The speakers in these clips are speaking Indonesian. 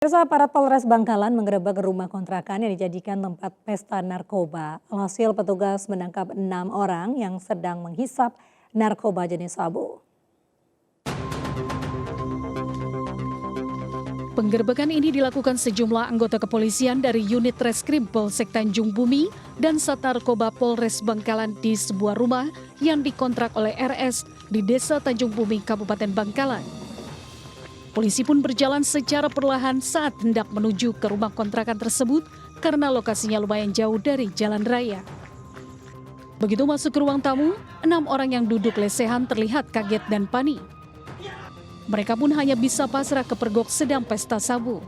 Pemirsa, aparat Polres Bangkalan menggerebek rumah kontrakan yang dijadikan tempat pesta narkoba. Alhasil petugas menangkap 6 orang yang sedang menghisap narkoba jenis sabu. Penggerebekan ini dilakukan sejumlah anggota kepolisian dari unit Reskrim Polsek Tanjung Bumi dan Sat Narkoba Polres Bangkalan di sebuah rumah yang dikontrak oleh RS di Desa Tanjung Bumi, Kabupaten Bangkalan. Polisi pun berjalan secara perlahan saat hendak menuju ke rumah kontrakan tersebut karena lokasinya lumayan jauh dari jalan raya. Begitu masuk ke ruang tamu, 6 orang yang duduk lesehan terlihat kaget dan panik. Mereka pun hanya bisa pasrah kepergok sedang pesta sabu.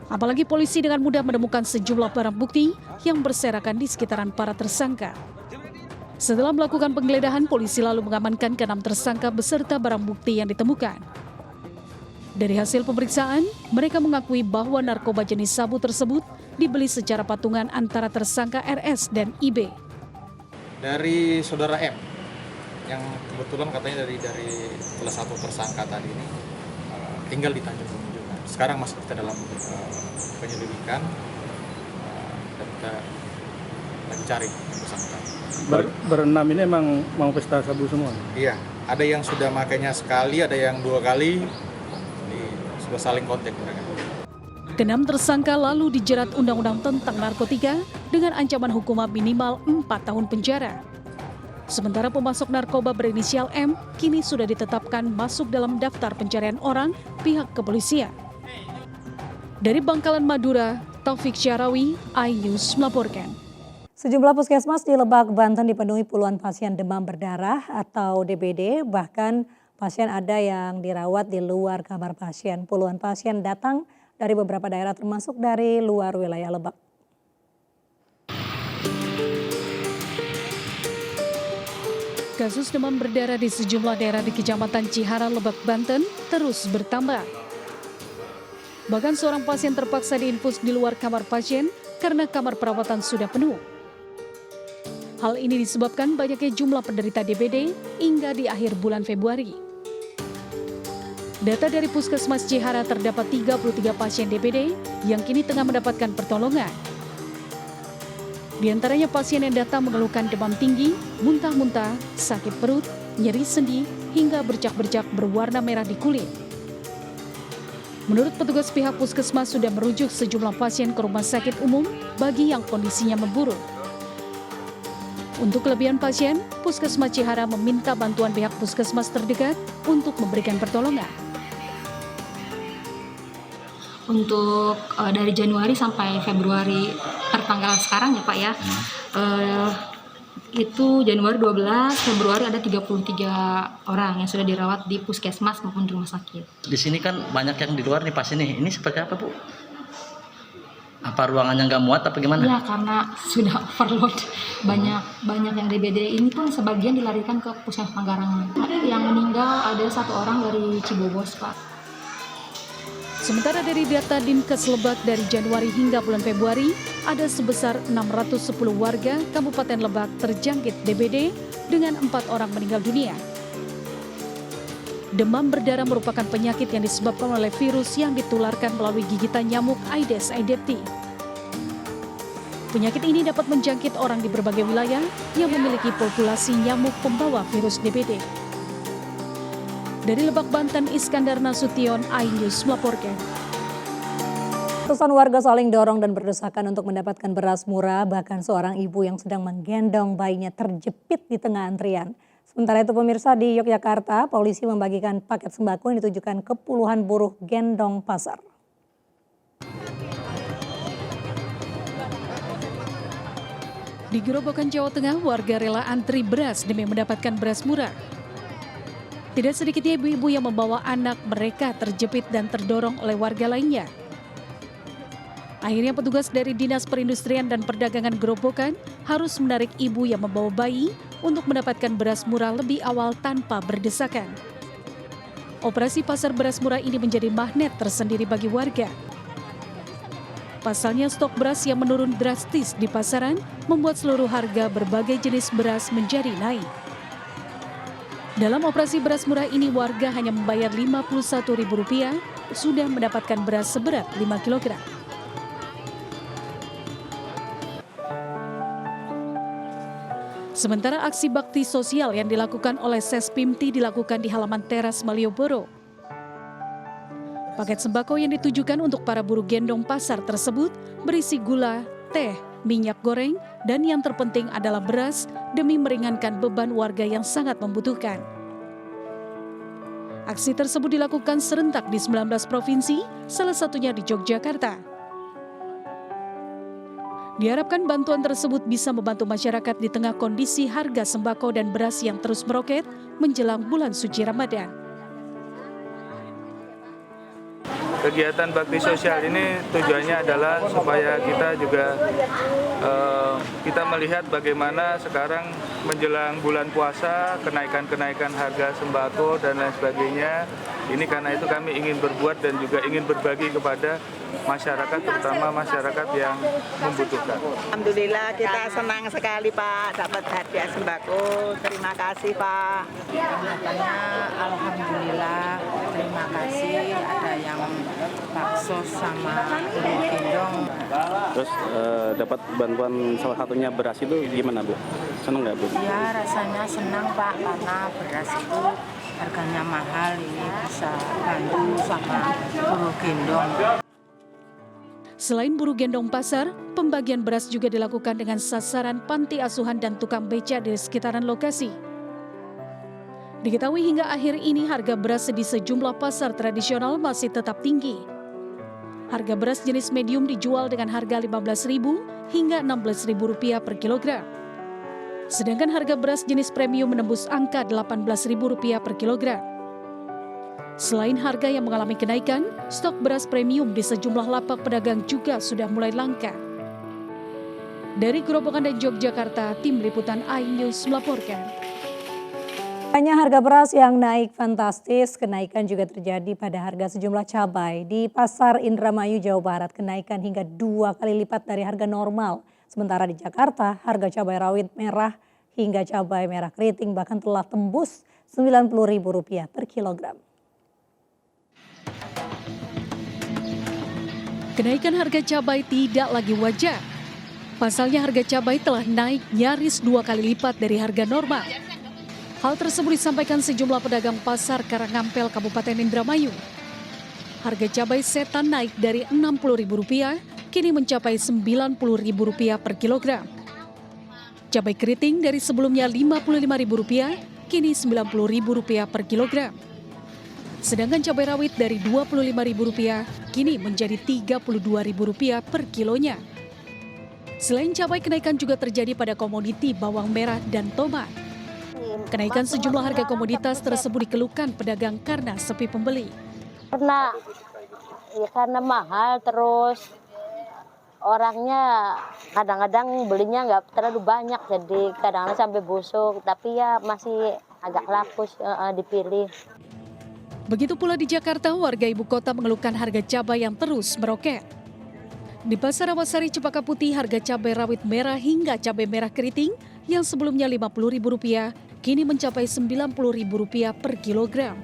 Apalagi polisi dengan mudah menemukan sejumlah barang bukti yang berserakan di sekitaran para tersangka. Setelah melakukan penggeledahan, polisi lalu mengamankan ke-6 tersangka beserta barang bukti yang ditemukan. Dari hasil pemeriksaan, mereka mengakui bahwa narkoba jenis sabu tersebut dibeli secara patungan antara tersangka RS dan IB. Dari saudara M, yang kebetulan katanya dari salah satu tersangka tadi ini tinggal di Tanjung Bumi juga. Sekarang masih kita dalam penyelidikan dan kita lagi cari yang bersangkutan. Berenam ini emang mau pesta sabu semua? Iya, ada yang sudah makainya sekali, ada yang 2 kali. Sudah saling kontak mereka. Ke-6 tersangka lalu dijerat Undang-Undang tentang Narkotika dengan ancaman hukuman minimal 4 tahun penjara. Sementara pemasok narkoba berinisial M kini sudah ditetapkan masuk dalam daftar pencarian orang pihak kepolisian. Dari Bangkalan, Madura, Taufik Syarawi, iNews melaporkan. Sejumlah puskesmas di Lebak, Banten dipenuhi puluhan pasien demam berdarah atau DBD, bahkan pasien ada yang dirawat di luar kamar pasien. Puluhan pasien datang dari beberapa daerah termasuk dari luar wilayah Lebak. Kasus demam berdarah di sejumlah daerah di Kecamatan Cihara, Lebak, Banten terus bertambah. Bahkan seorang pasien terpaksa diinfus di luar kamar pasien karena kamar perawatan sudah penuh. Hal ini disebabkan banyaknya jumlah penderita DBD hingga di akhir bulan Februari. Data dari Puskesmas Cihara terdapat 33 pasien DBD yang kini tengah mendapatkan pertolongan. Di antaranya pasien yang datang mengeluhkan demam tinggi, muntah-muntah, sakit perut, nyeri sendi, hingga bercak-bercak berwarna merah di kulit. Menurut petugas pihak Puskesmas sudah merujuk sejumlah pasien ke rumah sakit umum bagi yang kondisinya memburuk. Untuk kelebihan pasien, Puskesmas Cihara meminta bantuan pihak Puskesmas terdekat untuk memberikan pertolongan. Untuk dari Januari sampai Februari tertanggal sekarang ya Pak ya, itu Januari 12, Februari ada 33 orang yang sudah dirawat di puskesmas maupun di rumah sakit. Di sini kan banyak yang di luar nih pasien nih, ini seperti apa Bu? Apa ruangannya nggak muat apa gimana? Ya karena sudah overload, banyak yang DBD ini pun sebagian dilarikan ke Puskesmas Manggarangan. Yang meninggal ada 1 orang dari Cibobos Pak. Sementara dari data Dinkes Lebak dari Januari hingga bulan Februari, ada sebesar 610 warga Kabupaten Lebak terjangkit DBD dengan 4 orang meninggal dunia. Demam berdarah merupakan penyakit yang disebabkan oleh virus yang ditularkan melalui gigitan nyamuk Aedes aegypti. Penyakit ini dapat menjangkit orang di berbagai wilayah yang memiliki populasi nyamuk pembawa virus DBD. Dari Lebak, Banten, Iskandar Nasution, iNews melaporkan. Ratusan warga saling dorong dan berdesakan untuk mendapatkan beras murah, bahkan seorang ibu yang sedang menggendong bayinya terjepit di tengah antrian. Sementara itu pemirsa, di Yogyakarta, polisi membagikan paket sembako yang ditujukan ke puluhan buruh gendong pasar. Di Gerobokan, Jawa Tengah, warga rela antri beras demi mendapatkan beras murah. Tidak sedikitnya ibu-ibu yang membawa anak mereka terjepit dan terdorong oleh warga lainnya. Akhirnya petugas dari Dinas Perindustrian dan Perdagangan Gerobokan harus menarik ibu yang membawa bayi untuk mendapatkan beras murah lebih awal tanpa berdesakan. Operasi pasar beras murah ini menjadi magnet tersendiri bagi warga. Pasalnya stok beras yang menurun drastis di pasaran membuat seluruh harga berbagai jenis beras menjadi naik. Dalam operasi beras murah ini warga hanya membayar Rp51.000 sudah mendapatkan beras seberat 5 kg. Sementara aksi bakti sosial yang dilakukan oleh Sespimti dilakukan di halaman teras Malioboro. Paket sembako yang ditujukan untuk para buruh gendong pasar tersebut berisi gula, teh, minyak goreng, dan yang terpenting adalah beras demi meringankan beban warga yang sangat membutuhkan. Aksi tersebut dilakukan serentak di 19 provinsi, salah satunya di Yogyakarta. Diharapkan bantuan tersebut bisa membantu masyarakat di tengah kondisi harga sembako dan beras yang terus meroket menjelang bulan suci Ramadan. Kegiatan bakti sosial ini tujuannya adalah supaya kita juga kita melihat bagaimana sekarang menjelang bulan puasa, kenaikan harga sembako dan lain sebagainya. Ini karena itu kami ingin berbuat dan juga ingin berbagi kepada masyarakat, terutama masyarakat yang membutuhkan. Alhamdulillah kita senang sekali Pak dapat hadiah sembako. Terima kasih Pak. Katanya alhamdulillah, terima kasih, ada yang bakso sama gendong. Terus dapat bantuan salah satunya beras itu gimana Bu? Senang nggak Bu? Ya rasanya senang Pak, karena beras itu harganya mahal, ini bisa bantu sama buruh gendong. Selain buruh gendong pasar, pembagian beras juga dilakukan dengan sasaran panti asuhan dan tukang beca di sekitaran lokasi. Diketahui hingga akhir ini harga beras di sejumlah pasar tradisional masih tetap tinggi. Harga beras jenis medium dijual dengan harga Rp15.000 hingga Rp16.000 per kilogram. Sedangkan harga beras jenis premium menembus angka Rp18.000 per kilogram. Selain harga yang mengalami kenaikan, stok beras premium di sejumlah lapak pedagang juga sudah mulai langka. Dari Grobogan dan Yogyakarta, tim liputan iNews melaporkan. Hanya harga beras yang naik fantastis, kenaikan juga terjadi pada harga sejumlah cabai. Di Pasar Indramayu, Jawa Barat, kenaikan hingga 2 kali lipat dari harga normal. Sementara di Jakarta, harga cabai rawit merah hingga cabai merah keriting bahkan telah tembus Rp90.000 per kilogram. Kenaikan harga cabai tidak lagi wajar. Pasalnya harga cabai telah naik nyaris 2 kali lipat dari harga normal. Hal tersebut disampaikan sejumlah pedagang pasar Karangampel, Kabupaten Indramayu. Harga cabai setan naik dari Rp60.000 kini mencapai Rp90.000 per kilogram. Cabai keriting dari sebelumnya Rp55.000 kini Rp90.000 per kilogram. Sedangkan cabai rawit dari Rp25.000 kini menjadi Rp32.000 per kilonya. Selain cabai, kenaikan juga terjadi pada komoditi bawang merah dan tomat. Kenaikan sejumlah harga komoditas tersebut dikeluhkan pedagang karena sepi pembeli. Karena mahal, terus orangnya kadang-kadang belinya nggak terlalu banyak, jadi kadang-kadang sampai busuk, tapi ya masih agak laku dipilih. Begitu pula di Jakarta, warga ibu kota mengeluhkan harga cabai yang terus meroket. Di Pasar Awasari Cempaka Putih, harga cabai rawit merah hingga cabai merah keriting yang sebelumnya Rp50.000 kini mencapai Rp90.000 per kilogram.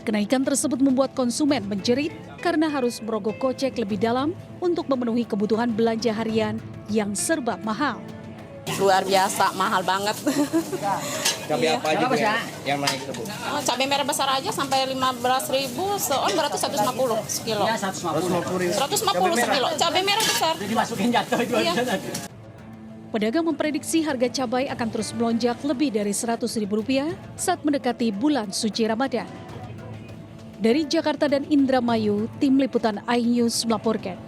Kenaikan tersebut membuat konsumen menjerit karena harus merogoh kocek lebih dalam untuk memenuhi kebutuhan belanja harian yang serba mahal. Luar biasa, mahal banget. Cabai apa aja Bu yang naik itu Bu? Cabai merah besar aja sampai Rp15.000, seon berarti 150 sekilo. Ya, 150 sekilo. Cabai merah besar. Jadi masukin jatuh itu aja. Pedagang memprediksi harga cabai akan terus melonjak lebih dari Rp100.000 saat mendekati bulan suci Ramadan. Dari Jakarta dan Indramayu, tim liputan iNews melaporkan.